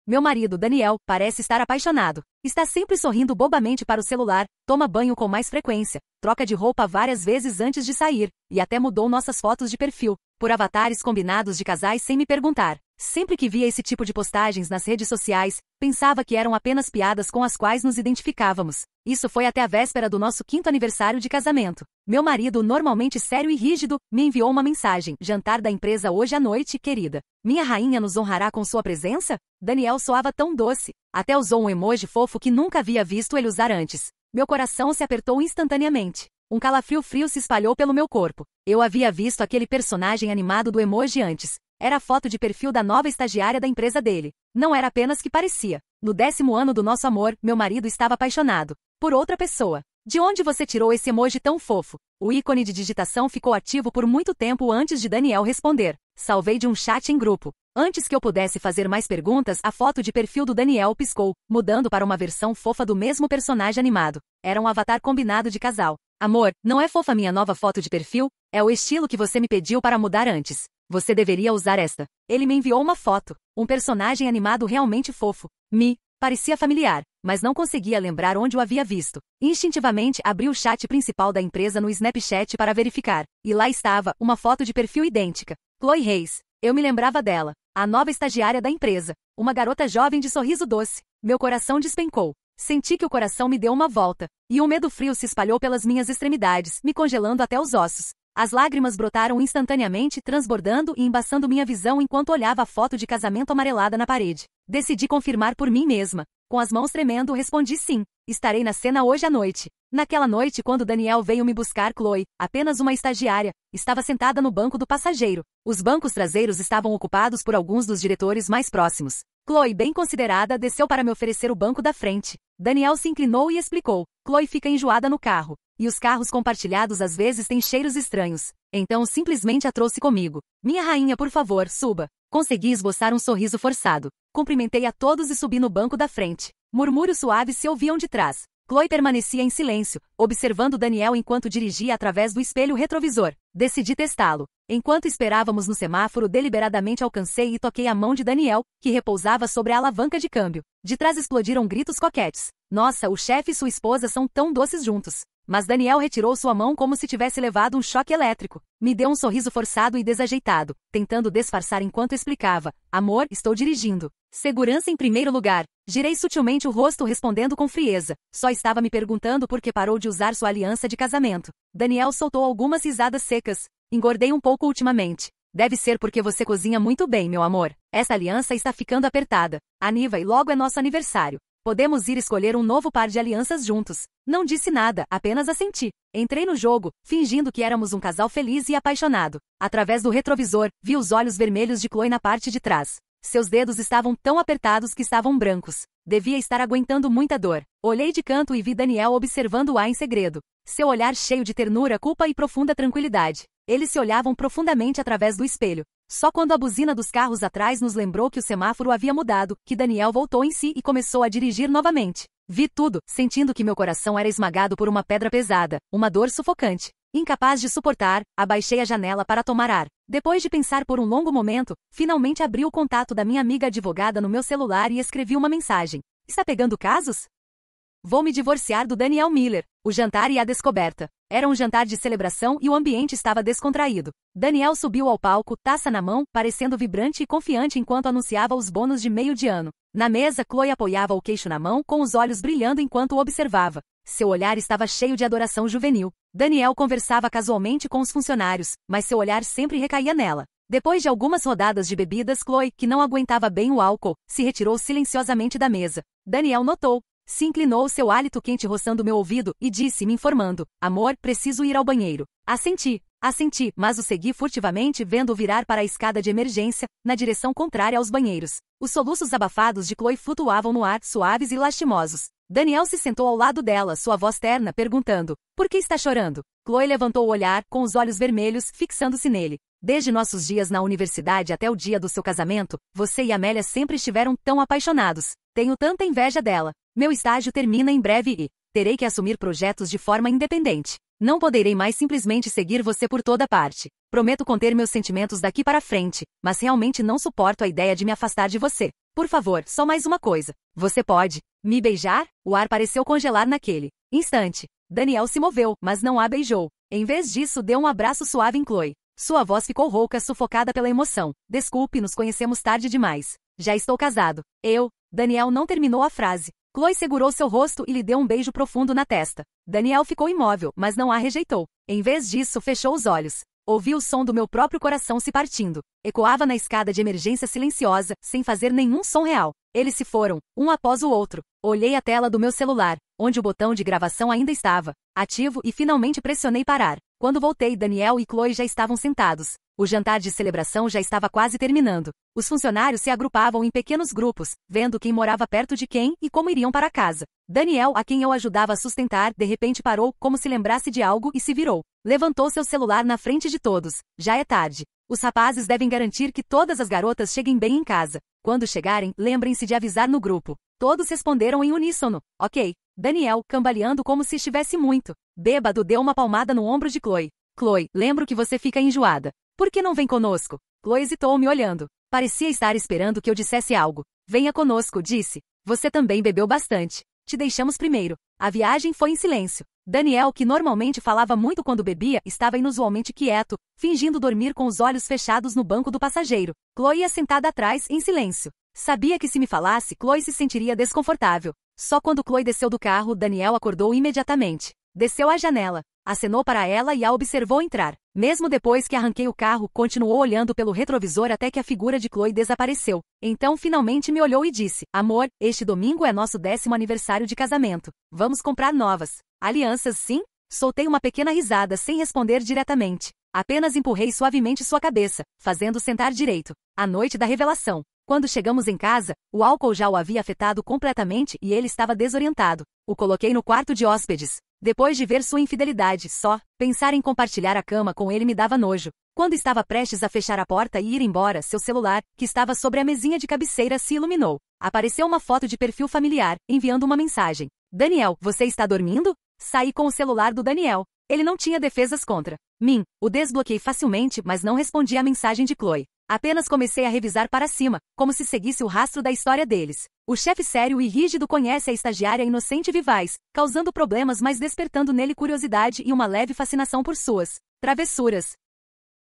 Meu marido, Daniel, parece estar apaixonado. Está sempre sorrindo bobamente para o celular, toma banho com mais frequência, troca de roupa várias vezes antes de sair, e até mudou nossas fotos de perfil, por avatares combinados de casais sem me perguntar. Sempre que via esse tipo de postagens nas redes sociais, pensava que eram apenas piadas com as quais nos identificávamos. Isso foi até a véspera do nosso 5º aniversário de casamento. Meu marido, normalmente sério e rígido, me enviou uma mensagem: jantar da empresa hoje à noite, querida. Minha rainha nos honrará com sua presença? Daniel soava tão doce. Até usou um emoji fofo que nunca havia visto ele usar antes. Meu coração se apertou instantaneamente. Um calafrio frio se espalhou pelo meu corpo. Eu havia visto aquele personagem animado do emoji antes. Era a foto de perfil da nova estagiária da empresa dele. Não era apenas que parecia. No 10º ano do nosso amor, meu marido estava apaixonado por outra pessoa. De onde você tirou esse emoji tão fofo? O ícone de digitação ficou ativo por muito tempo antes de Daniel responder. Salvei de um chat em grupo. Antes que eu pudesse fazer mais perguntas, a foto de perfil do Daniel piscou, mudando para uma versão fofa do mesmo personagem animado. Era um avatar combinado de casal. Amor, não é fofa minha nova foto de perfil? É o estilo que você me pediu para mudar antes. Você deveria usar esta. Ele me enviou uma foto. Um personagem animado realmente fofo. Parecia familiar, mas não conseguia lembrar onde o havia visto. Instintivamente, abri o chat principal da empresa no Snapchat para verificar. E lá estava, uma foto de perfil idêntica. Chloe Reis. Eu me lembrava dela. A nova estagiária da empresa. Uma garota jovem de sorriso doce. Meu coração despencou. Senti que o coração me deu uma volta. E um medo frio se espalhou pelas minhas extremidades, me congelando até os ossos. As lágrimas brotaram instantaneamente, transbordando e embaçando minha visão enquanto olhava a foto de casamento amarelada na parede. Decidi confirmar por mim mesma. Com as mãos tremendo, respondi sim. Estarei na cena hoje à noite. Naquela noite, quando Daniel veio me buscar, Chloe, apenas uma estagiária, estava sentada no banco do passageiro. Os bancos traseiros estavam ocupados por alguns dos diretores mais próximos. Chloe, bem considerada, desceu para me oferecer o banco da frente. Daniel se inclinou e explicou. Chloe fica enjoada no carro. E os carros compartilhados às vezes têm cheiros estranhos. Então simplesmente a trouxe comigo. Minha rainha, por favor, suba. Consegui esboçar um sorriso forçado. Cumprimentei a todos e subi no banco da frente. Murmúrios suaves se ouviam de trás. Chloe permanecia em silêncio, observando Daniel enquanto dirigia através do espelho retrovisor. Decidi testá-lo. Enquanto esperávamos no semáforo, deliberadamente alcancei e toquei a mão de Daniel, que repousava sobre a alavanca de câmbio. De trás explodiram gritos coquetes. Nossa, o chefe e sua esposa são tão doces juntos. Mas Daniel retirou sua mão como se tivesse levado um choque elétrico. Me deu um sorriso forçado e desajeitado, tentando disfarçar enquanto explicava. Amor, estou dirigindo. Segurança em primeiro lugar. Girei sutilmente o rosto respondendo com frieza. Só estava me perguntando por que parou de usar sua aliança de casamento. Daniel soltou algumas risadas secas. Engordei um pouco ultimamente. Deve ser porque você cozinha muito bem, meu amor. Essa aliança está ficando apertada. Aniva, e logo é nosso aniversário. Podemos ir escolher um novo par de alianças juntos. Não disse nada, apenas assenti. Entrei no jogo, fingindo que éramos um casal feliz e apaixonado. Através do retrovisor, vi os olhos vermelhos de Chloe na parte de trás. Seus dedos estavam tão apertados que estavam brancos. Devia estar aguentando muita dor. Olhei de canto e vi Daniel observando-a em segredo. Seu olhar cheio de ternura, culpa e profunda tranquilidade. Eles se olhavam profundamente através do espelho. Só quando a buzina dos carros atrás nos lembrou que o semáforo havia mudado, que Daniel voltou em si e começou a dirigir novamente. Vi tudo, sentindo que meu coração era esmagado por uma pedra pesada, uma dor sufocante. Incapaz de suportar, abaixei a janela para tomar ar. Depois de pensar por um longo momento, finalmente abri o contato da minha amiga advogada no meu celular e escrevi uma mensagem. Está pegando casos? Vou me divorciar do Daniel Miller. O jantar e a descoberta. Era um jantar de celebração e o ambiente estava descontraído. Daniel subiu ao palco, taça na mão, parecendo vibrante e confiante enquanto anunciava os bônus de meio de ano. Na mesa, Chloe apoiava o queixo na mão, com os olhos brilhando enquanto o observava. Seu olhar estava cheio de adoração juvenil. Daniel conversava casualmente com os funcionários, mas seu olhar sempre recaía nela. Depois de algumas rodadas de bebidas, Chloe, que não aguentava bem o álcool, se retirou silenciosamente da mesa. Daniel notou. Se inclinou, seu hálito quente roçando meu ouvido, e disse, me informando. Amor, preciso ir ao banheiro. Assenti, mas o segui furtivamente, vendo-o virar para a escada de emergência, na direção contrária aos banheiros. Os soluços abafados de Chloe flutuavam no ar, suaves e lastimosos. Daniel se sentou ao lado dela, sua voz terna, perguntando. Por que está chorando? Chloe levantou o olhar, com os olhos vermelhos, fixando-se nele. Desde nossos dias na universidade até o dia do seu casamento, você e Amélia sempre estiveram tão apaixonados. Tenho tanta inveja dela. Meu estágio termina em breve e terei que assumir projetos de forma independente. Não poderei mais simplesmente seguir você por toda parte. Prometo conter meus sentimentos daqui para frente, mas realmente não suporto a ideia de me afastar de você. Por favor, só mais uma coisa. Você pode me beijar? O ar pareceu congelar naquele instante. Daniel se moveu, mas não a beijou. Em vez disso, deu um abraço suave em Chloe. Sua voz ficou rouca, sufocada pela emoção. Desculpe, nos conhecemos tarde demais. Já estou casado. Daniel não terminou a frase. Chloe segurou seu rosto e lhe deu um beijo profundo na testa. Daniel ficou imóvel, mas não a rejeitou. Em vez disso, fechou os olhos. Ouvi o som do meu próprio coração se partindo. Ecoava na escada de emergência silenciosa, sem fazer nenhum som real. Eles se foram, um após o outro. Olhei a tela do meu celular, onde o botão de gravação ainda estava ativo, e finalmente pressionei parar. Quando voltei, Daniel e Chloe já estavam sentados. O jantar de celebração já estava quase terminando. Os funcionários se agrupavam em pequenos grupos, vendo quem morava perto de quem e como iriam para casa. Daniel, a quem eu ajudava a sustentar, de repente parou, como se lembrasse de algo, e se virou. Levantou seu celular na frente de todos. Já é tarde. Os rapazes devem garantir que todas as garotas cheguem bem em casa. Quando chegarem, lembrem-se de avisar no grupo. Todos responderam em uníssono. Ok. Daniel, cambaleando como se estivesse muito bêbado, deu uma palmada no ombro de Chloe. Chloe, lembro que você fica enjoada. Por que não vem conosco? Chloe hesitou, me olhando. Parecia estar esperando que eu dissesse algo. Venha conosco, disse. Você também bebeu bastante. Te deixamos primeiro. A viagem foi em silêncio. Daniel, que normalmente falava muito quando bebia, estava inusualmente quieto, fingindo dormir com os olhos fechados no banco do passageiro. Chloe ia sentada atrás, em silêncio. Sabia que se me falasse, Chloe se sentiria desconfortável. Só quando Chloe desceu do carro, Daniel acordou imediatamente. Desceu à janela, acenou para ela e a observou entrar. Mesmo depois que arranquei o carro, continuou olhando pelo retrovisor até que a figura de Chloe desapareceu. Então finalmente me olhou e disse: Amor, este domingo é nosso 10º aniversário de casamento. Vamos comprar novas alianças, sim? Soltei uma pequena risada sem responder diretamente. Apenas empurrei suavemente sua cabeça, fazendo sentar direito. A noite da revelação. Quando chegamos em casa, o álcool já o havia afetado completamente e ele estava desorientado. O coloquei no quarto de hóspedes. Depois de ver sua infidelidade, pensar em compartilhar a cama com ele me dava nojo. Quando estava prestes a fechar a porta e ir embora, seu celular, que estava sobre a mesinha de cabeceira, se iluminou. Apareceu uma foto de perfil familiar, enviando uma mensagem. Daniel, você está dormindo? Saí com o celular do Daniel. Ele não tinha defesas contra mim. O desbloqueei facilmente, mas não respondi à mensagem de Chloe. Apenas comecei a revisar para cima, como se seguisse o rastro da história deles. O chefe sério e rígido conhece a estagiária inocente e vivaz, causando problemas, mas despertando nele curiosidade e uma leve fascinação por suas travessuras.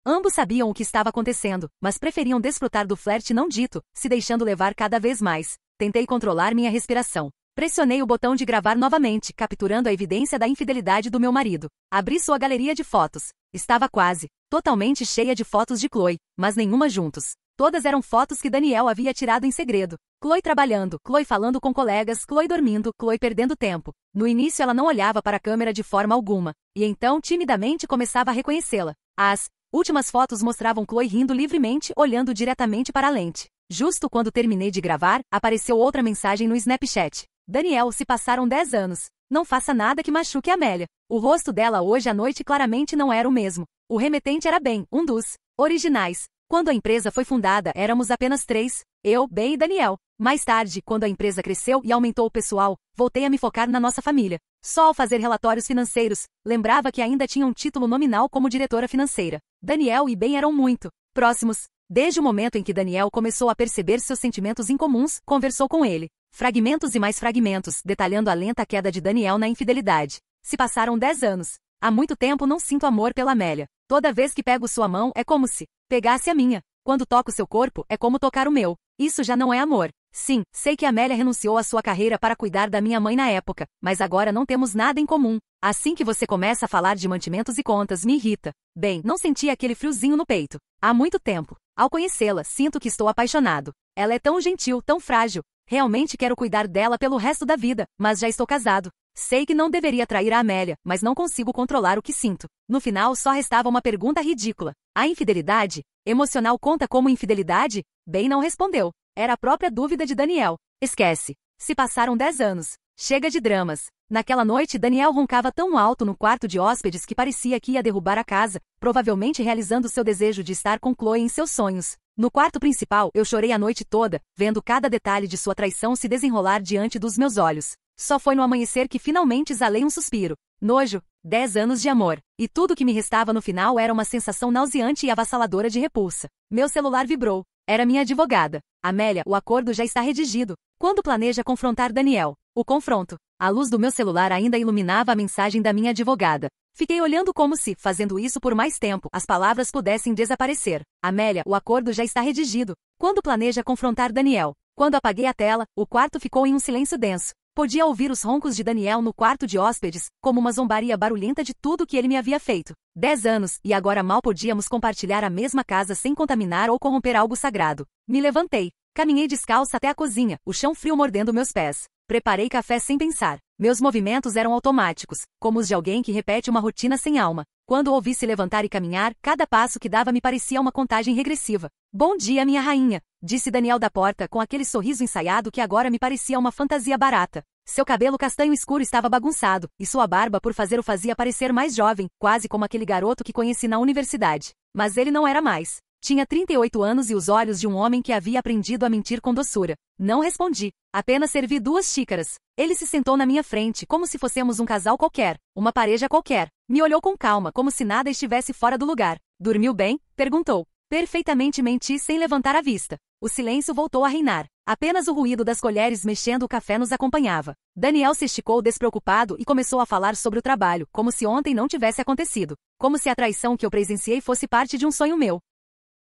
Ambos sabiam o que estava acontecendo, mas preferiam desfrutar do flerte não dito, se deixando levar cada vez mais. Tentei controlar minha respiração. Pressionei o botão de gravar novamente, capturando a evidência da infidelidade do meu marido. Abri sua galeria de fotos. Estava quase totalmente cheia de fotos de Chloe, mas nenhuma juntos. Todas eram fotos que Daniel havia tirado em segredo. Chloe trabalhando, Chloe falando com colegas, Chloe dormindo, Chloe perdendo tempo. No início ela não olhava para a câmera de forma alguma, e então timidamente começava a reconhecê-la. As últimas fotos mostravam Chloe rindo livremente, olhando diretamente para a lente. Justo quando terminei de gravar, apareceu outra mensagem no Snapchat. Daniel, se passaram 10 anos. Não faça nada que machuque a Amélia. O rosto dela hoje à noite claramente não era o mesmo. O remetente era Ben, um dos originais. Quando a empresa foi fundada, éramos apenas 3, eu, Ben e Daniel. Mais tarde, quando a empresa cresceu e aumentou o pessoal, voltei a me focar na nossa família. Só ao fazer relatórios financeiros, lembrava que ainda tinha um título nominal como diretora financeira. Daniel e Ben eram muito próximos. Desde o momento em que Daniel começou a perceber seus sentimentos incomuns, conversou com ele. Fragmentos e mais fragmentos, detalhando a lenta queda de Daniel na infidelidade. Se passaram 10 anos. Há muito tempo não sinto amor pela Amélia. Toda vez que pego sua mão, é como se pegasse a minha. Quando toco seu corpo, é como tocar o meu. Isso já não é amor. Sim, sei que Amélia renunciou à sua carreira para cuidar da minha mãe na época, mas agora não temos nada em comum. Assim que você começa a falar de mantimentos e contas, me irrita. Bem, não senti aquele friozinho no peito. Há muito tempo. Ao conhecê-la, sinto que estou apaixonado. Ela é tão gentil, tão frágil. Realmente quero cuidar dela pelo resto da vida, mas já estou casado. Sei que não deveria trair a Amélia, mas não consigo controlar o que sinto. No final, só restava uma pergunta ridícula. A infidelidade emocional conta como infidelidade? Ben não respondeu. Era a própria dúvida de Daniel. Esquece. Se passaram 10 anos. Chega de dramas. Naquela noite, Daniel roncava tão alto no quarto de hóspedes que parecia que ia derrubar a casa, provavelmente realizando seu desejo de estar com Chloe em seus sonhos. No quarto principal, eu chorei a noite toda, vendo cada detalhe de sua traição se desenrolar diante dos meus olhos. Só foi no amanhecer que finalmente exalei um suspiro. Nojo. 10 anos de amor. E tudo que me restava no final era uma sensação nauseante e avassaladora de repulsa. Meu celular vibrou. Era minha advogada. Amélia, o acordo já está redigido. Quando planeja confrontar Daniel? O confronto. A luz do meu celular ainda iluminava a mensagem da minha advogada. Fiquei olhando como se, fazendo isso por mais tempo, as palavras pudessem desaparecer. Amélia, o acordo já está redigido. Quando planeja confrontar Daniel? Quando apaguei a tela, o quarto ficou em um silêncio denso. Podia ouvir os roncos de Daniel no quarto de hóspedes, como uma zombaria barulhenta de tudo que ele me havia feito. 10 anos, e agora mal podíamos compartilhar a mesma casa sem contaminar ou corromper algo sagrado. Me levantei. Caminhei descalça até a cozinha, o chão frio mordendo meus pés. Preparei café sem pensar. Meus movimentos eram automáticos, como os de alguém que repete uma rotina sem alma. Quando o ouvi se levantar e caminhar, cada passo que dava me parecia uma contagem regressiva. Bom dia, minha rainha, disse Daniel da porta com aquele sorriso ensaiado que agora me parecia uma fantasia barata. Seu cabelo castanho escuro estava bagunçado, e sua barba por fazer o fazia parecer mais jovem, quase como aquele garoto que conheci na universidade. Mas ele não era mais. Tinha 38 anos e os olhos de um homem que havia aprendido a mentir com doçura. Não respondi. Apenas servi 2 xícaras. Ele se sentou na minha frente, como se fossemos um casal qualquer, uma pareja qualquer. Me olhou com calma, como se nada estivesse fora do lugar. Dormiu bem? Perguntou. Perfeitamente menti sem levantar a vista. O silêncio voltou a reinar. Apenas o ruído das colheres mexendo o café nos acompanhava. Daniel se esticou despreocupado e começou a falar sobre o trabalho, como se ontem não tivesse acontecido. Como se a traição que eu presenciei fosse parte de um sonho meu.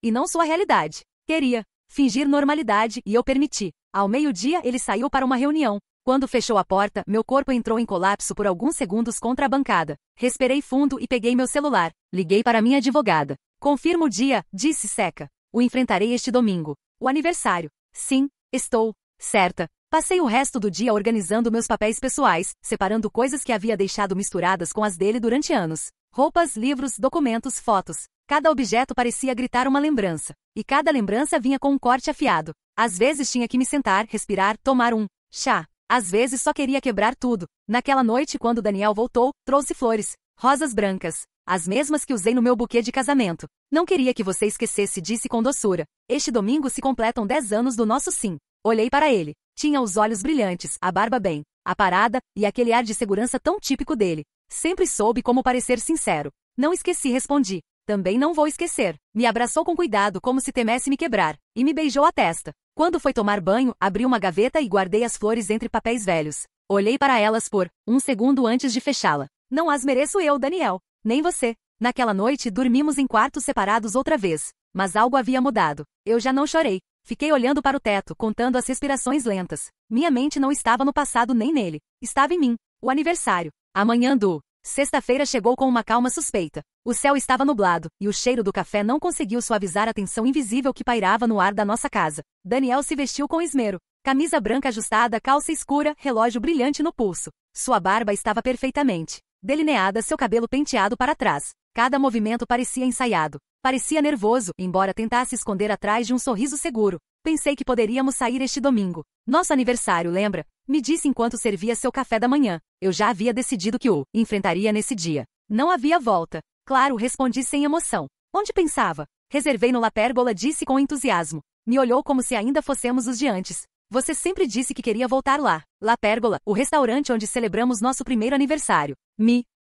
E não sua realidade. Queria fingir normalidade e eu permiti. Ao meio-dia ele saiu para uma reunião. Quando fechou a porta, meu corpo entrou em colapso por alguns segundos contra a bancada. Respirei fundo e peguei meu celular. Liguei para minha advogada. Confirma o dia, disse seca. O enfrentarei este domingo. O aniversário. Sim, estou certa. Passei o resto do dia organizando meus papéis pessoais, separando coisas que havia deixado misturadas com as dele durante anos. Roupas, livros, documentos, fotos. Cada objeto parecia gritar uma lembrança. E cada lembrança vinha com um corte afiado. Às vezes tinha que me sentar, respirar, tomar um chá. Às vezes só queria quebrar tudo. Naquela noite, quando Daniel voltou, trouxe flores. Rosas brancas. As mesmas que usei no meu buquê de casamento. Não queria que você esquecesse, disse com doçura. Este domingo se completam 10 anos do nosso sim. Olhei para ele. Tinha os olhos brilhantes, a barba bem aparada, e aquele ar de segurança tão típico dele. Sempre soube como parecer sincero. Não esqueci, respondi. Também não vou esquecer. Me abraçou com cuidado como se temesse me quebrar, e me beijou a testa. Quando foi tomar banho, abri uma gaveta e guardei as flores entre papéis velhos. Olhei para elas por um segundo antes de fechá-la. Não as mereço eu, Daniel. Nem você. Naquela noite dormimos em quartos separados outra vez. Mas algo havia mudado. Eu já não chorei. Fiquei olhando para o teto, contando as respirações lentas. Minha mente não estava no passado nem nele. Estava em mim. O aniversário. Amanhã do sexta-feira chegou com uma calma suspeita. O céu estava nublado, e o cheiro do café não conseguiu suavizar a tensão invisível que pairava no ar da nossa casa. Daniel se vestiu com esmero. Camisa branca ajustada, calça escura, relógio brilhante no pulso. Sua barba estava perfeitamente delineada, seu cabelo penteado para trás. Cada movimento parecia ensaiado. Parecia nervoso, embora tentasse esconder atrás de um sorriso seguro. Pensei que poderíamos sair este domingo. Nosso aniversário, lembra? Me disse enquanto servia seu café da manhã. Eu já havia decidido que o enfrentaria nesse dia. Não havia volta. Claro, respondi sem emoção. Onde pensava? Reservei no La Pérgola, disse com entusiasmo. Me olhou como se ainda fossemos os de antes. Você sempre disse que queria voltar lá. La Pérgola, o restaurante onde celebramos nosso primeiro aniversário.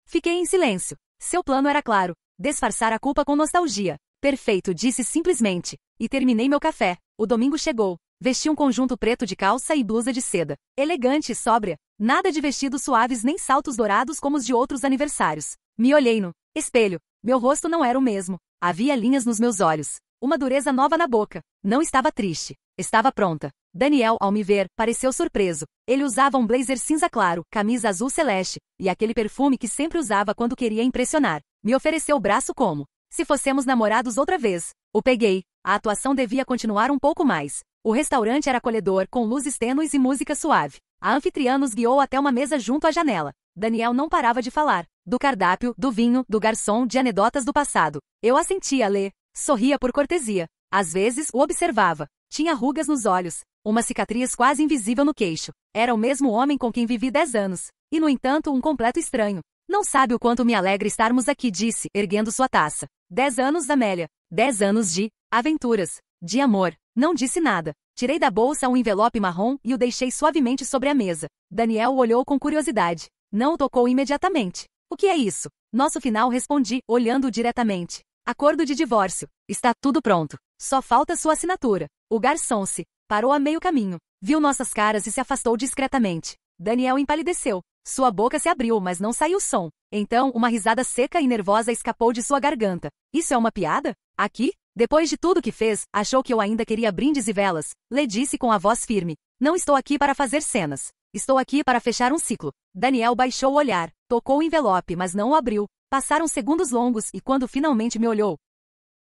Fiquei em silêncio. Seu plano era claro. Disfarçar a culpa com nostalgia. Perfeito, disse simplesmente. E terminei meu café. O domingo chegou. Vesti um conjunto preto de calça e blusa de seda. Elegante e sóbria. Nada de vestidos suaves nem saltos dourados como os de outros aniversários. Me olhei no espelho. Meu rosto não era o mesmo. Havia linhas nos meus olhos. Uma dureza nova na boca. Não estava triste. Estava pronta. Daniel, ao me ver, pareceu surpreso. Ele usava um blazer cinza claro, camisa azul celeste, e aquele perfume que sempre usava quando queria impressionar. Me ofereceu o braço como se fossemos namorados outra vez. O peguei. A atuação devia continuar um pouco mais. O restaurante era acolhedor, com luzes tênues e música suave. A anfitriã nos guiou até uma mesa junto à janela. Daniel não parava de falar. Do cardápio, do vinho, do garçom, de anedotas do passado. Eu assentia a ler. Sorria por cortesia. Às vezes, o observava. Tinha rugas nos olhos. Uma cicatriz quase invisível no queixo. Era o mesmo homem com quem vivi 10 anos. E, no entanto, um completo estranho. Não sabe o quanto me alegra estarmos aqui, disse, erguendo sua taça. 10 anos, Amélia. 10 anos de aventuras. De amor. Não disse nada. Tirei da bolsa um envelope marrom e o deixei suavemente sobre a mesa. Daniel o olhou com curiosidade. Não o tocou imediatamente. O que é isso? Nosso final, respondi, olhando-o diretamente. Acordo de divórcio. Está tudo pronto. Só falta sua assinatura. O garçom se parou a meio caminho, viu nossas caras e se afastou discretamente. Daniel empalideceu. Sua boca se abriu, mas não saiu som. Então, uma risada seca e nervosa escapou de sua garganta. Isso é uma piada? Aqui? Depois de tudo que fez, achou que eu ainda queria brindes e velas. Lhe disse com a voz firme. Não estou aqui para fazer cenas. Estou aqui para fechar um ciclo. Daniel baixou o olhar, tocou o envelope, mas não o abriu. Passaram segundos longos e quando finalmente me olhou,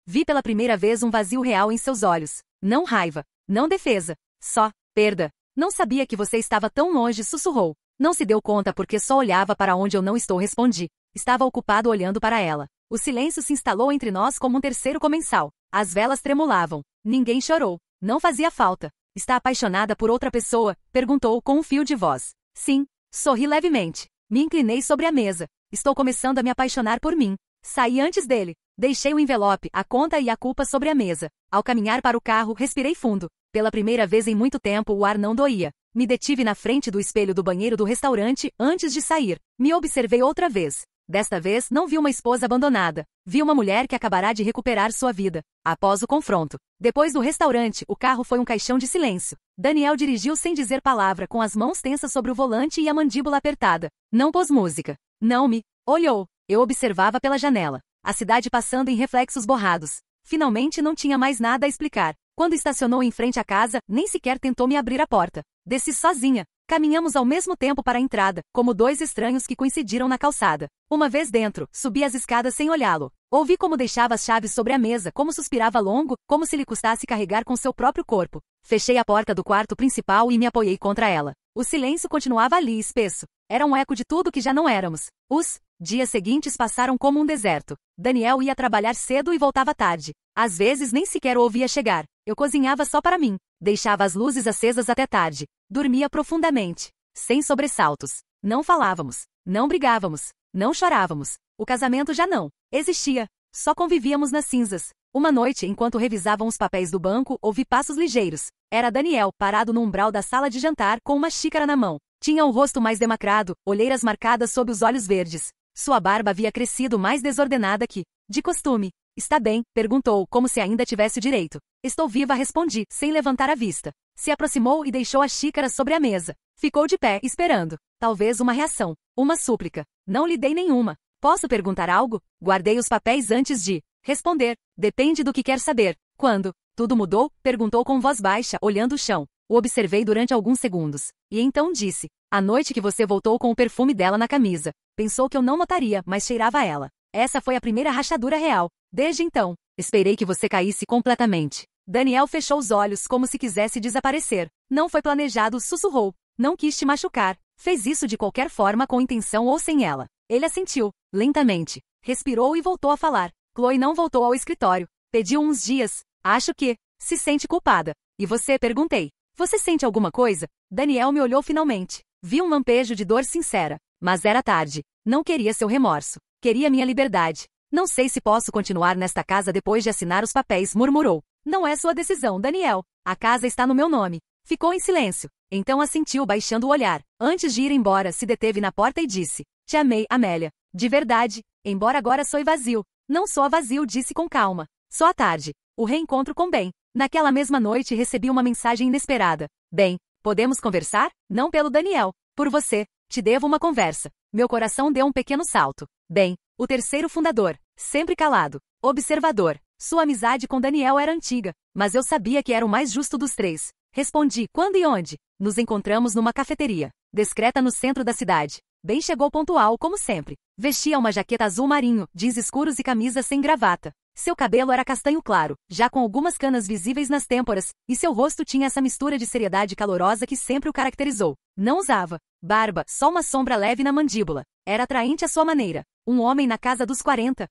vi pela primeira vez um vazio real em seus olhos. Não raiva, não defesa, só perda. Não sabia que você estava tão longe, sussurrou. Não se deu conta porque só olhava para onde eu não estou, respondi. Estava ocupado olhando para ela. O silêncio se instalou entre nós como um terceiro comensal. As velas tremulavam. Ninguém chorou. Não fazia falta. Está apaixonada por outra pessoa? Perguntou com um fio de voz. Sim. Sorri levemente. Me inclinei sobre a mesa. Estou começando a me apaixonar por mim. Saí antes dele. Deixei o envelope, a conta e a culpa sobre a mesa. Ao caminhar para o carro, respirei fundo. Pela primeira vez em muito tempo, o ar não doía. Me detive na frente do espelho do banheiro do restaurante antes de sair. Me observei outra vez. Desta vez, não vi uma esposa abandonada. Vi uma mulher que acabará de recuperar sua vida. Após o confronto. Depois do restaurante, o carro foi um caixão de silêncio. Daniel dirigiu sem dizer palavra, com as mãos tensas sobre o volante e a mandíbula apertada. Não pôs música. Não me olhou. Eu observava pela janela. A cidade passando em reflexos borrados. Finalmente não tinha mais nada a explicar. Quando estacionou em frente à casa, nem sequer tentou me abrir a porta. Desci sozinha. Caminhamos ao mesmo tempo para a entrada, como dois estranhos que coincidiram na calçada. Uma vez dentro, subi as escadas sem olhá-lo. Ouvi como deixava as chaves sobre a mesa, como suspirava longo, como se lhe custasse carregar com seu próprio corpo. Fechei a porta do quarto principal e me apoiei contra ela. O silêncio continuava ali, espesso. Era um eco de tudo que já não éramos. Os dias seguintes passaram como um deserto. Daniel ia trabalhar cedo e voltava tarde. Às vezes nem sequer o ouvia chegar. Eu cozinhava só para mim. Deixava as luzes acesas até tarde. Dormia profundamente. Sem sobressaltos. Não falávamos. Não brigávamos. Não chorávamos. O casamento já não existia. Só convivíamos nas cinzas. Uma noite, enquanto revisavam os papéis do banco, ouvi passos ligeiros. Era Daniel, parado no umbral da sala de jantar, com uma xícara na mão. Tinha o rosto mais demacrado, olheiras marcadas sob os olhos verdes. Sua barba havia crescido mais desordenada que de costume. Está bem? Perguntou, como se ainda tivesse direito. Estou viva, respondi, sem levantar a vista. Se aproximou e deixou a xícara sobre a mesa. Ficou de pé, esperando. Talvez uma reação. Uma súplica. Não lhe dei nenhuma. Posso perguntar algo? Guardei os papéis antes de responder. Depende do que quer saber. Quando tudo mudou? Perguntou com voz baixa, olhando o chão. O observei durante alguns segundos. E então disse. A noite que você voltou com o perfume dela na camisa. Pensou que eu não notaria, mas cheirava a ela. Essa foi a primeira rachadura real. Desde então, esperei que você caísse completamente. Daniel fechou os olhos como se quisesse desaparecer. Não foi planejado, sussurrou. Não quis te machucar. Fez isso de qualquer forma com intenção ou sem ela. Ele assentiu, lentamente. Respirou e voltou a falar. Chloe não voltou ao escritório. Pediu uns dias. Acho que se sente culpada. E você? Perguntei. Você sente alguma coisa? Daniel me olhou finalmente. Vi um lampejo de dor sincera. Mas era tarde. Não queria seu remorso. Queria minha liberdade. Não sei se posso continuar nesta casa depois de assinar os papéis, murmurou. Não é sua decisão, Daniel. A casa está no meu nome. Ficou em silêncio. Então assentiu, baixando o olhar. Antes de ir embora, se deteve na porta e disse. Te amei, Amélia. De verdade. Embora agora sou vazio. Não sou vazio, disse com calma. Só à tarde. O reencontro com Ben. Naquela mesma noite recebi uma mensagem inesperada. Ben, podemos conversar? Não pelo Daniel. Por você. Te devo uma conversa. Meu coração deu um pequeno salto. Ben, o terceiro fundador. Sempre calado. Observador. Sua amizade com Daniel era antiga, mas eu sabia que era o mais justo dos três. Respondi, quando e onde? Nos encontramos numa cafeteria, discreta no centro da cidade. Ben chegou pontual, como sempre. Vestia uma jaqueta azul marinho, jeans escuros e camisa sem gravata. Seu cabelo era castanho claro, já com algumas canas visíveis nas têmporas, e seu rosto tinha essa mistura de seriedade calorosa que sempre o caracterizou. Não usava barba, só uma sombra leve na mandíbula. Era atraente à sua maneira. Um homem na casa dos 40.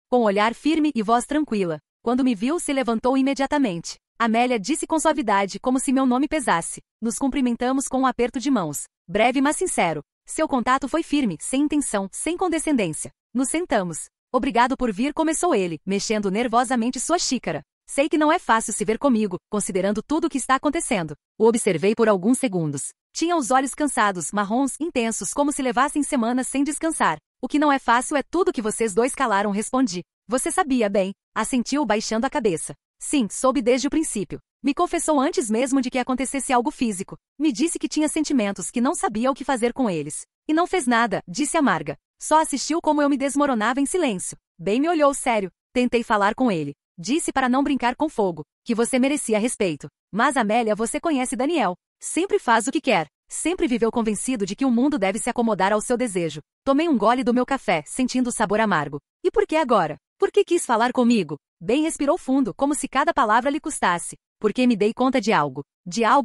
Com olhar firme e voz tranquila. Quando me viu, se levantou imediatamente. Amélia disse com suavidade, como se meu nome pesasse. Nos cumprimentamos com um aperto de mãos. Breve, mas sincero. Seu contato foi firme, sem intenção, sem condescendência. Nos sentamos. Obrigado por vir, começou ele, mexendo nervosamente sua xícara. Sei que não é fácil se ver comigo, considerando tudo o que está acontecendo. O observei por alguns segundos. Tinha os olhos cansados, marrons, intensos, como se levassem semanas sem descansar. O que não é fácil é tudo que vocês dois calaram, respondi. Você sabia bem, assentiu baixando a cabeça. Sim, soube desde o princípio. Me confessou antes mesmo de que acontecesse algo físico. Me disse que tinha sentimentos que não sabia o que fazer com eles. E não fez nada, disse amarga. Só assistiu como eu me desmoronava em silêncio. Bem me olhou sério. Tentei falar com ele. Disse para não brincar com fogo, que você merecia respeito. Mas Amélia, você conhece Daniel. Sempre faz o que quer. Sempre viveu convencido de que o mundo deve se acomodar ao seu desejo. Tomei um gole do meu café, sentindo o sabor amargo. E por que agora? Por que quis falar comigo? Bem respirou fundo, como se cada palavra lhe custasse. Porque me dei conta de algo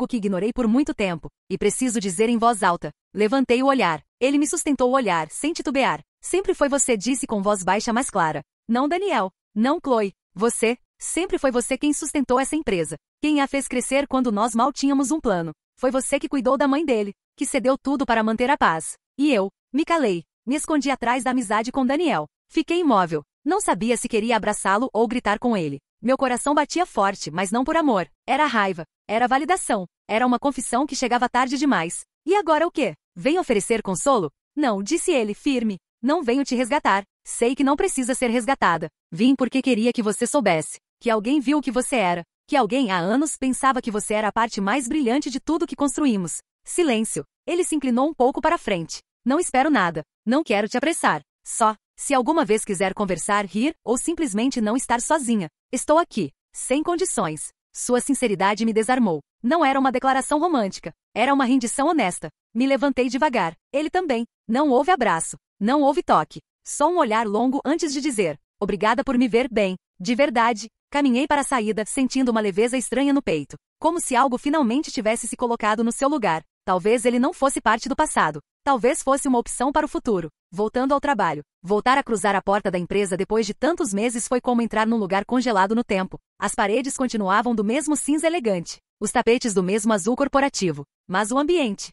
que ignorei por muito tempo, e preciso dizer em voz alta. Levantei o olhar. Ele me sustentou o olhar, sem titubear. Sempre foi você, disse com voz baixa mas clara. Não Daniel. Não Chloe. Você. Sempre foi você quem sustentou essa empresa. Quem a fez crescer quando nós mal tínhamos um plano. Foi você que cuidou da mãe dele, que cedeu tudo para manter a paz. E eu, me calei, me escondi atrás da amizade com Daniel. Fiquei imóvel. Não sabia se queria abraçá-lo ou gritar com ele. Meu coração batia forte, mas não por amor. Era raiva. Era validação. Era uma confissão que chegava tarde demais. E agora o quê? Vem oferecer consolo? Não, disse ele, firme. Não venho te resgatar. Sei que não precisa ser resgatada. Vim porque queria que você soubesse. Que alguém viu o que você era. Que alguém há anos pensava que você era a parte mais brilhante de tudo que construímos. Silêncio. Ele se inclinou um pouco para frente. Não espero nada. Não quero te apressar. Só, se alguma vez quiser conversar, rir, ou simplesmente não estar sozinha. Estou aqui. Sem condições. Sua sinceridade me desarmou. Não era uma declaração romântica. Era uma rendição honesta. Me levantei devagar. Ele também. Não houve abraço. Não houve toque. Só um olhar longo antes de dizer: obrigada por me ver bem. De verdade. Caminhei para a saída, sentindo uma leveza estranha no peito. Como se algo finalmente tivesse se colocado no seu lugar. Talvez ele não fosse parte do passado. Talvez fosse uma opção para o futuro. Voltando ao trabalho. Voltar a cruzar a porta da empresa depois de tantos meses foi como entrar num lugar congelado no tempo. As paredes continuavam do mesmo cinza elegante. Os tapetes do mesmo azul corporativo. Mas o ambiente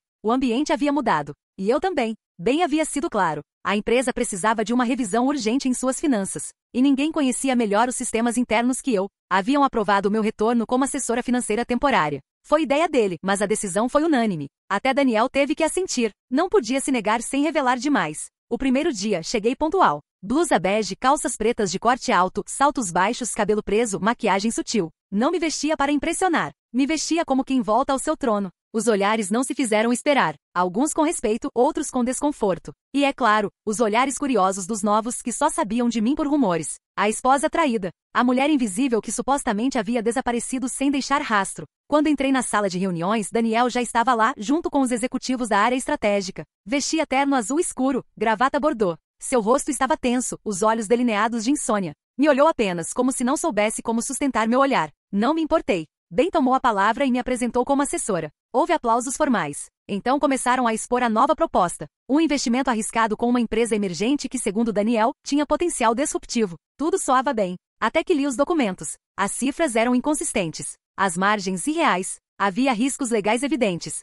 havia mudado. E eu também. Bem havia sido claro. A empresa precisava de uma revisão urgente em suas finanças. E ninguém conhecia melhor os sistemas internos que eu. Haviam aprovado o meu retorno como assessora financeira temporária. Foi ideia dele, mas a decisão foi unânime. Até Daniel teve que assentir. Não podia se negar sem revelar demais. O primeiro dia, cheguei pontual. Blusa bege, calças pretas de corte alto, saltos baixos, cabelo preso, maquiagem sutil. Não me vestia para impressionar. Me vestia como quem volta ao seu trono. Os olhares não se fizeram esperar. Alguns com respeito, outros com desconforto. E é claro, os olhares curiosos dos novos que só sabiam de mim por rumores. A esposa traída. A mulher invisível que supostamente havia desaparecido sem deixar rastro. Quando entrei na sala de reuniões, Daniel já estava lá, junto com os executivos da área estratégica. Vestia terno azul escuro, gravata bordô. Seu rosto estava tenso, os olhos delineados de insônia. Me olhou apenas, como se não soubesse como sustentar meu olhar. Não me importei. Bem tomou a palavra e me apresentou como assessora. Houve aplausos formais. Então começaram a expor a nova proposta. Um investimento arriscado com uma empresa emergente que, segundo Daniel, tinha potencial disruptivo. Tudo soava bem. Até que li os documentos. As cifras eram inconsistentes. As margens irreais. Havia riscos legais evidentes.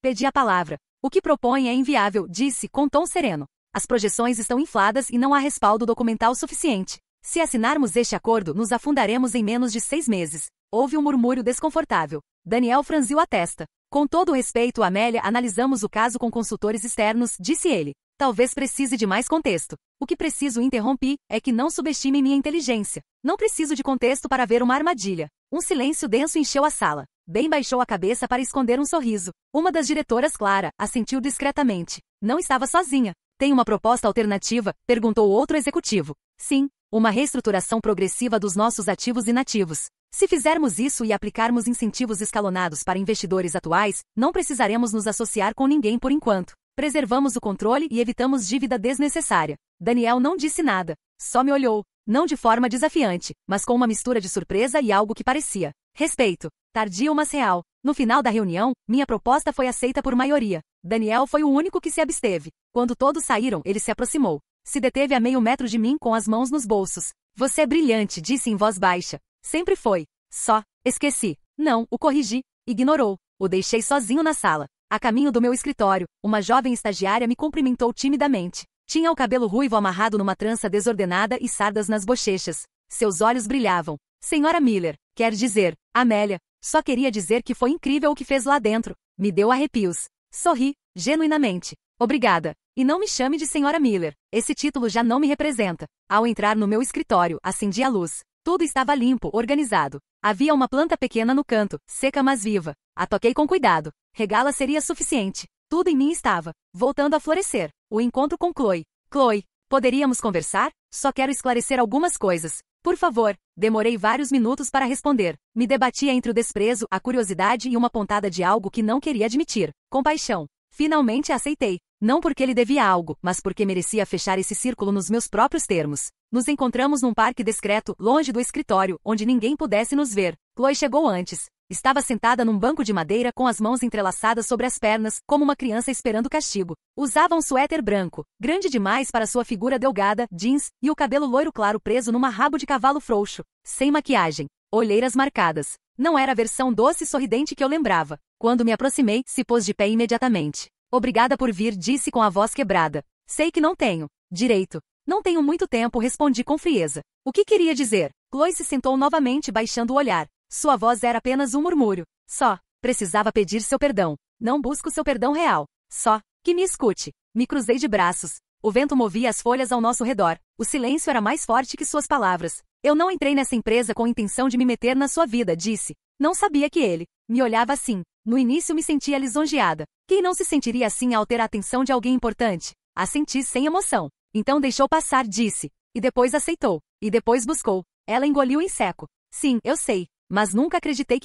Pedi a palavra. O que propõe é inviável, disse, com tom sereno. As projeções estão infladas e não há respaldo documental suficiente. Se assinarmos este acordo, nos afundaremos em menos de 6 meses. Houve um murmúrio desconfortável. Daniel franziu a testa. Com todo o respeito, Amélia, analisamos o caso com consultores externos, disse ele. Talvez precise de mais contexto. O que preciso, interrompi, é que não subestime minha inteligência. Não preciso de contexto para ver uma armadilha. Um silêncio denso encheu a sala. Bem baixou a cabeça para esconder um sorriso. Uma das diretoras, Clara, assentiu discretamente. Não estava sozinha. Tem uma proposta alternativa? Perguntou outro executivo. Sim, uma reestruturação progressiva dos nossos ativos e inativos. Se fizermos isso e aplicarmos incentivos escalonados para investidores atuais, não precisaremos nos associar com ninguém por enquanto. Preservamos o controle e evitamos dívida desnecessária. Daniel não disse nada. Só me olhou. Não de forma desafiante, mas com uma mistura de surpresa e algo que parecia respeito. Tardio, mas real. No final da reunião, minha proposta foi aceita por maioria. Daniel foi o único que se absteve. Quando todos saíram, ele se aproximou. Se deteve a meio metro de mim com as mãos nos bolsos. Você é brilhante, disse em voz baixa. Sempre foi. Só. Esqueci. Não, o corrigi. Ignorou. O deixei sozinho na sala. A caminho do meu escritório, uma jovem estagiária me cumprimentou timidamente. Tinha o cabelo ruivo amarrado numa trança desordenada e sardas nas bochechas. Seus olhos brilhavam. Senhora Miller, quer dizer, Amélia, só queria dizer que foi incrível o que fez lá dentro. Me deu arrepios. Sorri, genuinamente. Obrigada. E não me chame de Senhora Miller. Esse título já não me representa. Ao entrar no meu escritório, acendi a luz. Tudo estava limpo, organizado. Havia uma planta pequena no canto, seca mas viva. A toquei com cuidado. Regá-la seria suficiente. Tudo em mim estava voltando a florescer. O encontro com Chloe. Chloe, poderíamos conversar? Só quero esclarecer algumas coisas. Por favor. Demorei vários minutos para responder. Me debatia entre o desprezo, a curiosidade e uma pontada de algo que não queria admitir. Compaixão. Finalmente aceitei. Não porque ele devia algo, mas porque merecia fechar esse círculo nos meus próprios termos. Nos encontramos num parque discreto, longe do escritório, onde ninguém pudesse nos ver. Chloe chegou antes. Estava sentada num banco de madeira com as mãos entrelaçadas sobre as pernas, como uma criança esperando castigo. Usava um suéter branco, grande demais para sua figura delgada, jeans, e o cabelo loiro claro preso numa rabo de cavalo frouxo. Sem maquiagem. Olheiras marcadas. Não era a versão doce e sorridente que eu lembrava. Quando me aproximei, se pôs de pé imediatamente. Obrigada por vir, disse com a voz quebrada. Sei que não tenho direito. Não tenho muito tempo, respondi com frieza. O que queria dizer? Chloe se sentou novamente, baixando o olhar. Sua voz era apenas um murmúrio. Só. Precisava pedir seu perdão. Não busco seu perdão real. Só. Que me escute. Me cruzei de braços. O vento movia as folhas ao nosso redor. O silêncio era mais forte que suas palavras. Eu não entrei nessa empresa com a intenção de me meter na sua vida, disse. Não sabia que ele me olhava assim. No início me sentia lisonjeada. Quem não se sentiria assim ao ter a atenção de alguém importante? Assenti sem emoção. Então deixou passar, disse. E depois aceitou. E depois buscou. Ela engoliu em seco. Sim, eu sei. Mas nunca acreditei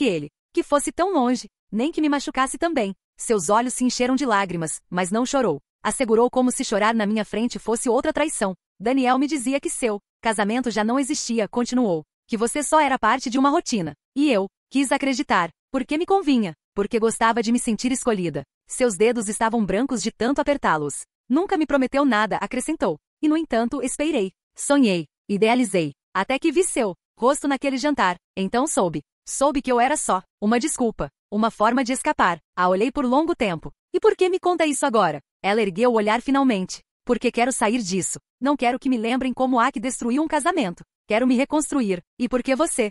que fosse tão longe, nem que me machucasse também. Seus olhos se encheram de lágrimas, mas não chorou. Assegurou como se chorar na minha frente fosse outra traição. Daniel me dizia que seu casamento já não existia, continuou. Que você só era parte de uma rotina. E eu quis acreditar. Porque me convinha. Porque gostava de me sentir escolhida. Seus dedos estavam brancos de tanto apertá-los. Nunca me prometeu nada, acrescentou. E no entanto, esperei. Sonhei. Idealizei. Até que vi seu rosto naquele jantar. Então soube. Soube que eu era só uma desculpa. Uma forma de escapar. A olhei por longo tempo. E por que me conta isso agora? Ela ergueu o olhar finalmente. Porque quero sair disso. Não quero que me lembrem como há que destruir um casamento. Quero me reconstruir. E porque você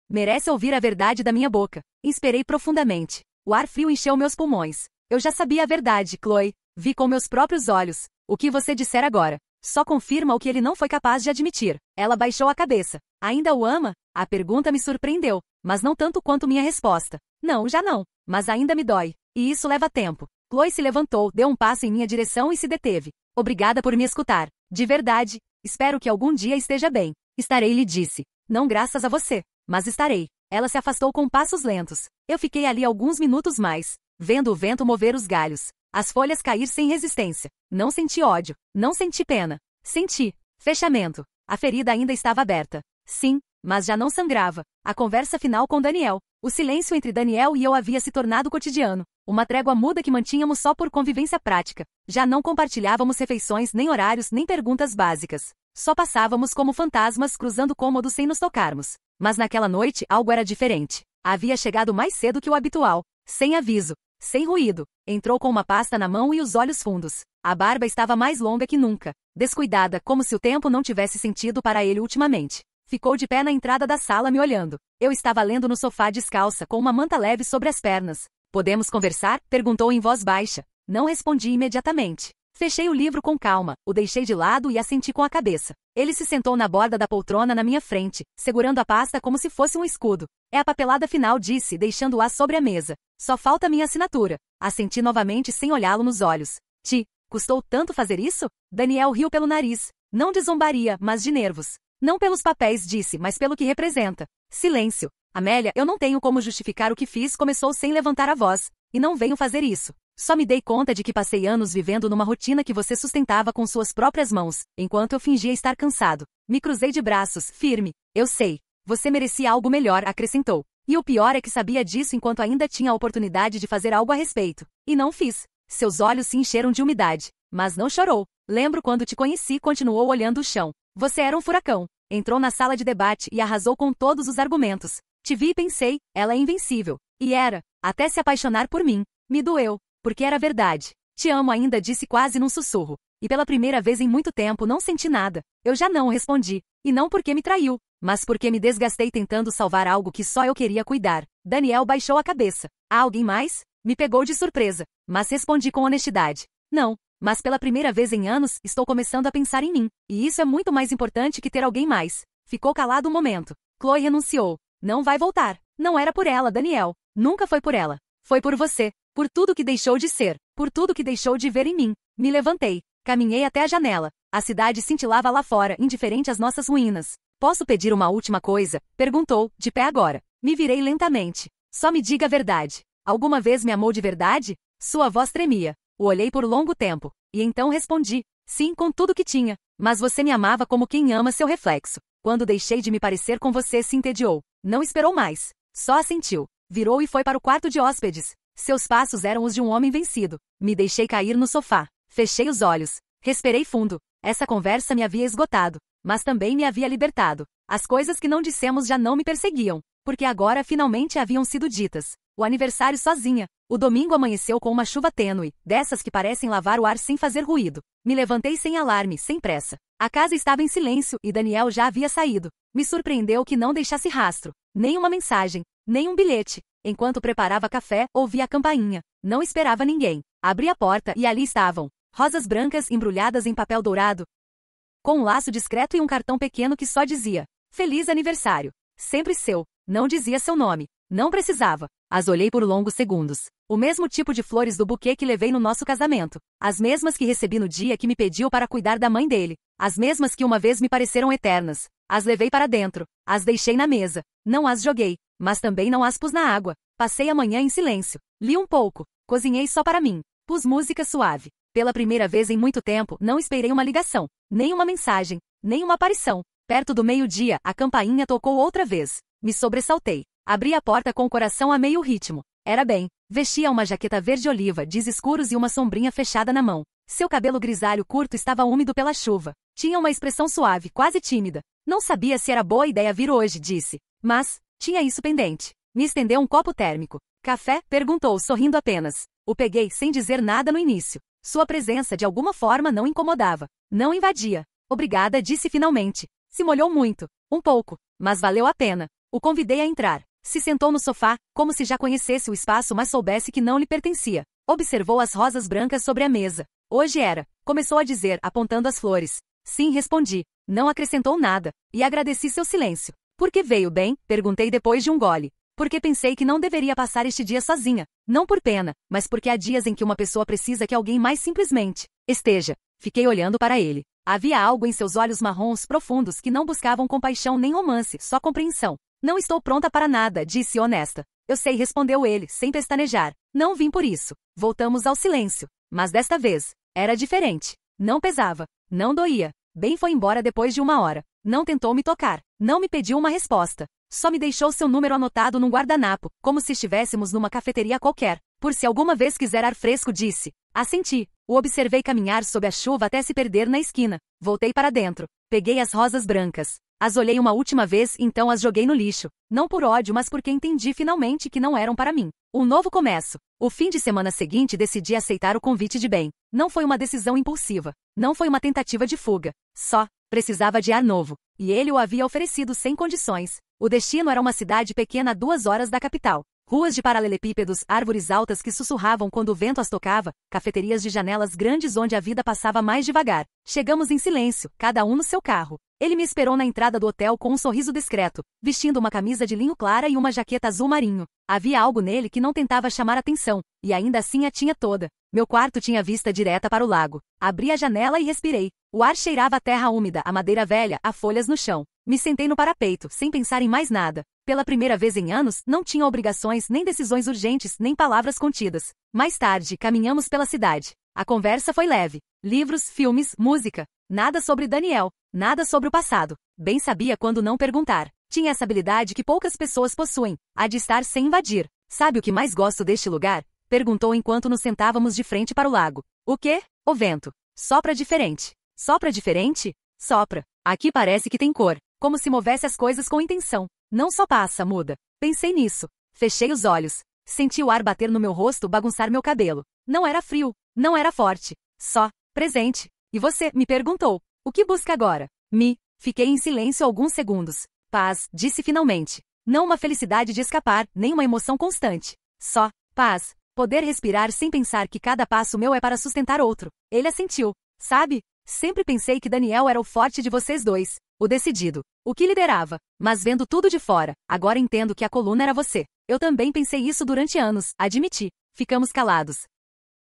merece ouvir a verdade da minha boca. Inspirei profundamente. O ar frio encheu meus pulmões. Eu já sabia a verdade, Chloe. Vi com meus próprios olhos. O que você disser agora só confirma o que ele não foi capaz de admitir. Ela baixou a cabeça. Ainda o ama? A pergunta me surpreendeu, mas não tanto quanto minha resposta. Não, já não. Mas ainda me dói. E isso leva tempo. Chloe se levantou, deu um passo em minha direção e se deteve. Obrigada por me escutar. De verdade. Espero que algum dia esteja bem. Estarei, lhe disse. Não graças a você, mas estarei. Ela se afastou com passos lentos. Eu fiquei ali alguns minutos mais, vendo o vento mover os galhos. As folhas cair sem resistência. Não senti ódio. Não senti pena. Senti fechamento. A ferida ainda estava aberta. Sim, mas já não sangrava. A conversa final com Daniel. O silêncio entre Daniel e eu havia se tornado cotidiano. Uma trégua muda que mantínhamos só por convivência prática. Já não compartilhávamos refeições, nem horários, nem perguntas básicas. Só passávamos como fantasmas cruzando cômodos sem nos tocarmos. Mas naquela noite algo era diferente. Havia chegado mais cedo que o habitual. Sem aviso. Sem ruído. Entrou com uma pasta na mão e os olhos fundos. A barba estava mais longa que nunca. Descuidada, como se o tempo não tivesse sentido para ele ultimamente. Ficou de pé na entrada da sala me olhando. Eu estava lendo no sofá descalça, com uma manta leve sobre as pernas. Podemos conversar? Perguntou em voz baixa. Não respondi imediatamente. Fechei o livro com calma, o deixei de lado e assenti com a cabeça. Ele se sentou na borda da poltrona na minha frente, segurando a pasta como se fosse um escudo. É a papelada final, disse, deixando-a sobre a mesa. Só falta minha assinatura. Assenti novamente sem olhá-lo nos olhos. Custou tanto fazer isso? Daniel riu pelo nariz. Não de zombaria, mas de nervos. Não pelos papéis, disse, mas pelo que representa. Silêncio. Amélia, eu não tenho como justificar o que fiz, começou sem levantar a voz. E não venho fazer isso. Só me dei conta de que passei anos vivendo numa rotina que você sustentava com suas próprias mãos, enquanto eu fingia estar cansado. Me cruzei de braços, firme. Eu sei. Você merecia algo melhor, acrescentou. E o pior é que sabia disso enquanto ainda tinha a oportunidade de fazer algo a respeito. E não fiz. Seus olhos se encheram de umidade. Mas não chorou. Lembro quando te conheci, continuou olhando o chão. Você era um furacão. Entrou na sala de debate e arrasou com todos os argumentos. Te vi e pensei, ela é invencível. E era. Até se apaixonar por mim. Me doeu. Porque era verdade. Te amo ainda, disse quase num sussurro. E pela primeira vez em muito tempo não senti nada. Eu já não respondi. E não porque me traiu, mas porque me desgastei tentando salvar algo que só eu queria cuidar. Daniel baixou a cabeça. Há alguém mais? Me pegou de surpresa, mas respondi com honestidade. Não, Mas pela primeira vez em anos, estou começando a pensar em mim. E isso é muito mais importante que ter alguém mais. Ficou calado um momento. Chloe renunciou. Não vai voltar. Não era por ela, Daniel. Nunca foi por ela. Foi por você. Por tudo que deixou de ser. Por tudo que deixou de ver em mim. Me levantei. Caminhei até a janela. A cidade cintilava lá fora, indiferente às nossas ruínas. Posso pedir uma última coisa? Perguntou, de pé agora. Me virei lentamente. Só me diga a verdade. Alguma vez me amou de verdade? Sua voz tremia. O olhei por longo tempo. E então respondi. Sim, com tudo que tinha. Mas você me amava como quem ama seu reflexo. Quando deixei de me parecer com você, se entediou. Não esperou mais. Só assentiu. Virou e foi para o quarto de hóspedes. Seus passos eram os de um homem vencido. Me deixei cair no sofá. Fechei os olhos. Respirei fundo. Essa conversa me havia esgotado. Mas também me havia libertado. As coisas que não dissemos já não me perseguiam. Porque agora finalmente haviam sido ditas. O aniversário sozinha. O domingo amanheceu com uma chuva tênue, dessas que parecem lavar o ar sem fazer ruído. Me levantei sem alarme, sem pressa. A casa estava em silêncio e Daniel já havia saído. Me surpreendeu que não deixasse rastro. Nem uma mensagem, nem um bilhete. Enquanto preparava café, ouvi a campainha. Não esperava ninguém. Abri a porta e ali estavam. Rosas brancas embrulhadas em papel dourado. Com um laço discreto e um cartão pequeno que só dizia: Feliz aniversário. Sempre seu. Não dizia seu nome. Não precisava. As olhei por longos segundos. O mesmo tipo de flores do buquê que levei no nosso casamento. As mesmas que recebi no dia que me pediu para cuidar da mãe dele. As mesmas que uma vez me pareceram eternas. As levei para dentro. As deixei na mesa. Não as joguei. Mas também não as pus na água. Passei a manhã em silêncio. Li um pouco. Cozinhei só para mim. Pus música suave. Pela primeira vez em muito tempo, não esperei uma ligação. Nem uma mensagem. Nem uma aparição. Perto do meio-dia, a campainha tocou outra vez. Me sobressaltei. Abri a porta com o coração a meio ritmo. Era bem. Vestia uma jaqueta verde-oliva, jeans escuros e uma sombrinha fechada na mão. Seu cabelo grisalho curto estava úmido pela chuva. Tinha uma expressão suave, quase tímida. Não sabia se era boa ideia vir hoje, disse. Mas, tinha isso pendente. Me estendeu um copo térmico. Café? Perguntou, sorrindo apenas. O peguei sem dizer nada no início. Sua presença de alguma forma não incomodava. Não invadia. Obrigada, disse finalmente. Se molhou muito. Um pouco. Mas valeu a pena. O convidei a entrar. Se sentou no sofá, como se já conhecesse o espaço, mas soubesse que não lhe pertencia. Observou as rosas brancas sobre a mesa. Hoje era. Começou a dizer, apontando as flores. Sim, respondi. Não acrescentou nada. E agradeci seu silêncio. Por que veio bem? Perguntei depois de um gole. Porque pensei que não deveria passar este dia sozinha. Não por pena, mas porque há dias em que uma pessoa precisa que alguém mais simplesmente esteja. Fiquei olhando para ele. Havia algo em seus olhos marrons profundos que não buscavam compaixão nem romance, só compreensão. Não estou pronta para nada, disse honesta. Eu sei, respondeu ele, sem pestanejar. Não vim por isso. Voltamos ao silêncio. Mas desta vez, era diferente. Não pesava. Não doía. Bem foi embora depois de uma hora. Não tentou me tocar. Não me pediu uma resposta. Só me deixou seu número anotado num guardanapo, como se estivéssemos numa cafeteria qualquer. Por se alguma vez quiser ar fresco, disse. Assenti. O observei caminhar sob a chuva até se perder na esquina. Voltei para dentro. Peguei as rosas brancas. As olhei uma última vez, então as joguei no lixo. Não por ódio, mas porque entendi finalmente que não eram para mim. Um novo começo. O fim de semana seguinte decidi aceitar o convite de bem. Não foi uma decisão impulsiva. Não foi uma tentativa de fuga. Só precisava de ar novo. E ele o havia oferecido sem condições. O destino era uma cidade pequena a 2 horas da capital. Ruas de paralelepípedos, árvores altas que sussurravam quando o vento as tocava, cafeterias de janelas grandes onde a vida passava mais devagar. Chegamos em silêncio, cada um no seu carro. Ele me esperou na entrada do hotel com um sorriso discreto, vestindo uma camisa de linho clara e uma jaqueta azul marinho. Havia algo nele que não tentava chamar atenção, e ainda assim a tinha toda. Meu quarto tinha vista direta para o lago. Abri a janela e respirei. O ar cheirava a terra úmida, a madeira velha, a folhas no chão. Me sentei no parapeito, sem pensar em mais nada. Pela primeira vez em anos, não tinha obrigações, nem decisões urgentes, nem palavras contidas. Mais tarde, caminhamos pela cidade. A conversa foi leve. Livros, filmes, música. Nada sobre Daniel. Nada sobre o passado. Bem sabia quando não perguntar. Tinha essa habilidade que poucas pessoas possuem, a de estar sem invadir. Sabe o que mais gosto deste lugar? Perguntou enquanto nos sentávamos de frente para o lago. O quê? O vento. Sopra diferente. Sopra diferente? Sopra. Aqui parece que tem cor. Como se movesse as coisas com intenção. Não só passa, muda. Pensei nisso. Fechei os olhos. Senti o ar bater no meu rosto, bagunçar meu cabelo. Não era frio. Não era forte. Só presente. E você? Me perguntou. O que busca agora? Fiquei em silêncio alguns segundos. Paz, disse finalmente. Não uma felicidade de escapar, nem uma emoção constante. Só paz. Poder respirar sem pensar que cada passo meu é para sustentar outro. Ele assentiu. Sabe? Sempre pensei que Daniel era o forte de vocês dois. O decidido. O que liderava. Mas vendo tudo de fora, agora entendo que a coluna era você. Eu também pensei isso durante anos, admiti. Ficamos calados.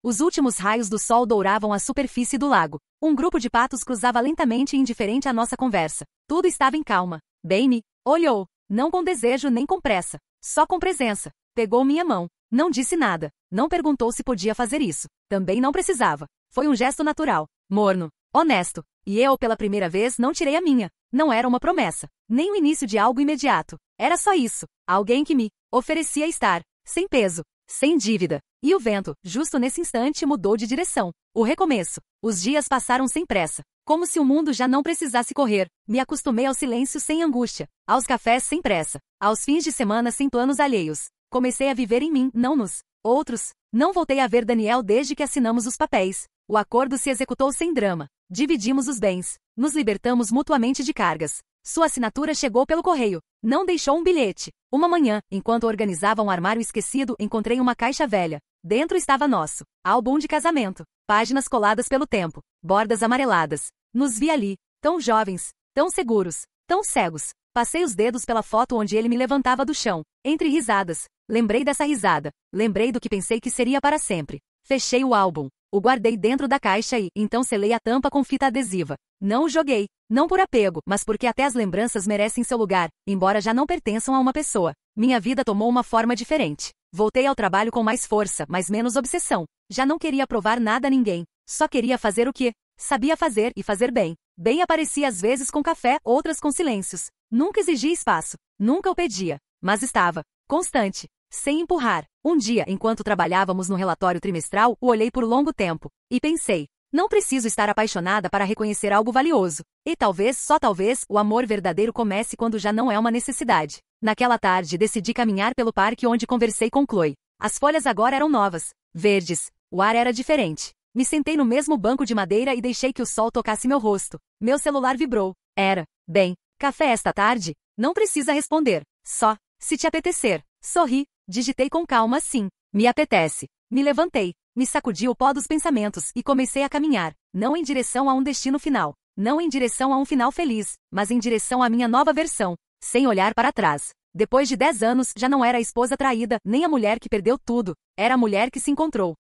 Os últimos raios do sol douravam a superfície do lago. Um grupo de patos cruzava lentamente e indiferente à nossa conversa. Tudo estava em calma. Bem me olhou. Não com desejo nem com pressa. Só com presença. Pegou minha mão. Não disse nada. Não perguntou se podia fazer isso. Também não precisava. Foi um gesto natural. Morno. Honesto. E eu, pela primeira vez, não tirei a minha. Não era uma promessa. Nem o início de algo imediato. Era só isso. Alguém que me oferecia estar. Sem peso. Sem dívida. E o vento, justo nesse instante, mudou de direção. O recomeço. Os dias passaram sem pressa. Como se o mundo já não precisasse correr. Me acostumei ao silêncio sem angústia. Aos cafés sem pressa. Aos fins de semana sem planos alheios. Comecei a viver em mim, não nos outros. Não voltei a ver Daniel desde que assinamos os papéis. O acordo se executou sem drama. Dividimos os bens. Nos libertamos mutuamente de cargas. Sua assinatura chegou pelo correio. Não deixou um bilhete. Uma manhã, enquanto organizava um armário esquecido, encontrei uma caixa velha. Dentro estava nosso álbum de casamento. Páginas coladas pelo tempo. Bordas amareladas. Nos vi ali. Tão jovens. Tão seguros. Tão cegos. Passei os dedos pela foto onde ele me levantava do chão. Entre risadas. Lembrei dessa risada. Lembrei do que pensei que seria para sempre. Fechei o álbum. O guardei dentro da caixa e, então selei a tampa com fita adesiva. Não o joguei. Não por apego, mas porque até as lembranças merecem seu lugar, embora já não pertençam a uma pessoa. Minha vida tomou uma forma diferente. Voltei ao trabalho com mais força, mas menos obsessão. Já não queria provar nada a ninguém. Só queria fazer o que sabia fazer e fazer bem. Bem aparecia às vezes com café, outras com silêncios. Nunca exigia espaço. Nunca o pedia. Mas estava. Constante. Sem empurrar. Um dia, enquanto trabalhávamos no relatório trimestral, o olhei por longo tempo. E pensei. Não preciso estar apaixonada para reconhecer algo valioso. E talvez, só talvez, o amor verdadeiro comece quando já não é uma necessidade. Naquela tarde, decidi caminhar pelo parque onde conversei com Chloe. As folhas agora eram novas. Verdes. O ar era diferente. Me sentei no mesmo banco de madeira e deixei que o sol tocasse meu rosto. Meu celular vibrou. Era. Bem. Café esta tarde? Não precisa responder. Só. Se te apetecer. Sorri. Digitei com calma sim. Me apetece. Me levantei. Me sacudi o pó dos pensamentos e comecei a caminhar. Não em direção a um destino final. Não em direção a um final feliz, mas em direção à minha nova versão. Sem olhar para trás. Depois de 10 anos, já não era a esposa traída, nem a mulher que perdeu tudo. Era a mulher que se encontrou.